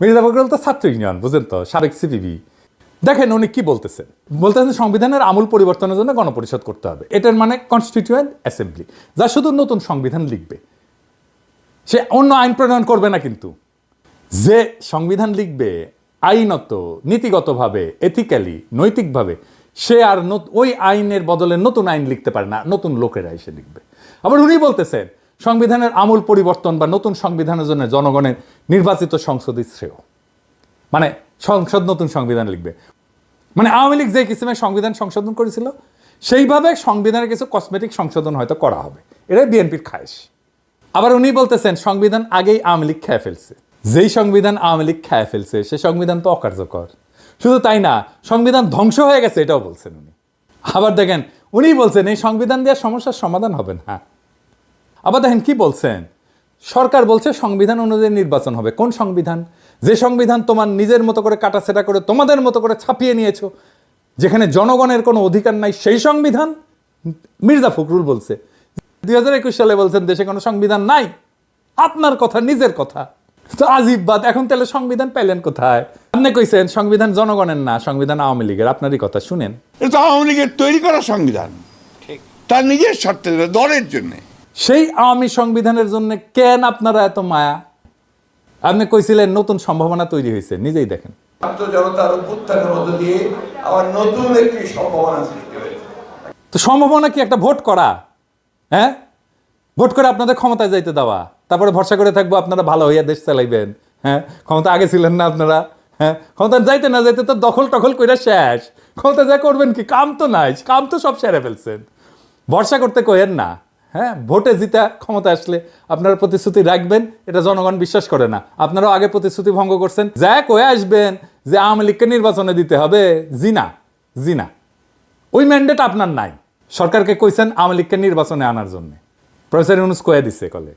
মির্জা ফখরুল তো ছাত্র ইউনিয়ন, বুঝেন তো, সাবেক সিপিবি। দেখেন উনি কি বলতেছেন সংবিধানের আমূল পরিবর্তনের জন্য গণপরিষদ করতে হবে। এটার মানে কনস্টিটিউয়েন্ট অ্যাসেম্বলি, যা শুধু নতুন সংবিধান লিখবে, সে অন্য আইন প্রণয়ন করবে না। কিন্তু যে সংবিধান লিখবে আইনত, নীতিগতভাবে, এথিক্যালি, নৈতিকভাবে, সে আর ওই আইনের বদলে নতুন আইন লিখতে পারে না, নতুন লোকেরা এসে লিখবে। আবার উনি বলতেছেন সংবিধানের আমূল পরিবর্তন বা নতুন সংবিধানের জন্য জনগণের নির্বাচিত সংসদই শ্রেয়, মানে সংসদ নতুন সংবিধান লিখবে। মানে আওয়ামী লীগ যে কিসিমে সংবিধান সংশোধন করেছিল সেইভাবে সংবিধানের কিছু কসমেটিক সংশোধন হয়তো করা হবে, এটাই বিএনপির খায়েশ। আবার উনি বলতেছেন সংবিধান আগেই আওয়ামী লীগ খেয়ে ফেলছে। যেই সংবিধান আওয়ামী লীগ খেয়ে ফেলছে সে সংবিধান তো অকার্যকর। শুধু তাই না, সংবিধান ধ্বংস হয়ে গেছে, এটাও বলছেন উনি। আবার দেখেন উনি বলছেন এই সংবিধান দেওয়ার সমস্যার সমাধান হবে না। আবার দেখেন কি বলছেন, সরকার বলছে সংবিধান অনুযায়ী নির্বাচন হবে। কোন সংবিধান? যে সংবিধান তোমার নিজের মতো করে কাটাছেটা করে তোমাদের মতো করে ছাপিয়ে নিয়েছো, যেখানে জনগণের কোনো অধিকার নাই, সেই সংবিধান মির্জা ফখরুল বলছে। 2021 সালে বলছেন দেশে কোনো সংবিধান নাই। আপনার কথা, নিজের কথা তো আজীব বাদ। এখন তাহলে সংবিধান পেলেন কোথায়? আপনি কইছেন সংবিধান জনগণের না, সংবিধান আওয়ামী লীগের। আপনারই কথা শুনেন, এটা আওয়ামী লীগের তৈরি করা সংবিধান, তার নিজের স্বার্থে, দলের জন্য। সেই আওয়ামী সংবিধানের জন্য কেন আপনারা এত মায়া? আপনি কইছিলেন নতুন সম্ভাবনা তৈরি হয়েছে, নিজেই দেখেন। ছাত্র জনতার অভ্যুত্থানের মধ্য দিয়ে আবার নতুন একটি সম্ভাবনা সৃষ্টি হয়েছে। তো সম্ভাবনা কি একটা ভোট করা? হ্যাঁ, ভোট করে আপনাদের ক্ষমতায় যাইতে দেওয়া, তারপরে ভরসা করে থাকবো আপনারা ভালো হইয়া দেশ চালাইবেন। হ্যাঁ, ক্ষমতা আগে ছিলেন না আপনারা? হ্যাঁ, ক্ষমতা যাইতে না যাইতে তো দখল টখল করে শেষ। ক্ষমতা যা করবেন কি? কাম তো নাই, কাম তো সব সেরে ফেলছেন। ভরসা করতে কইেন না। হ্যাঁ, ভোটে জিতা ক্ষমতা আসলে আপনারা প্রতিশ্রুতি রাখবেন, এটা জনগণ বিশ্বাস করে না। আপনারাও আগে প্রতিশ্রুতি ভঙ্গ করছেন। যা কয়ে আসবেন যে আওয়ামী লীগকে নির্বাচনে দিতে হবে, জিনা ওই ম্যান্ডেট আপনার নাই। সরকারকে কইছেন আওয়ামী লীগকে নির্বাচনে আনার জন্য, প্রফেসর ইউনূস কয়ে দিচ্ছে কলে।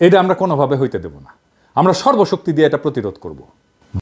এটা আমরা কোনোভাবে হইতে দেব না। আমরা সর্বশক্তি দিয়ে এটা প্রতিরোধ করব।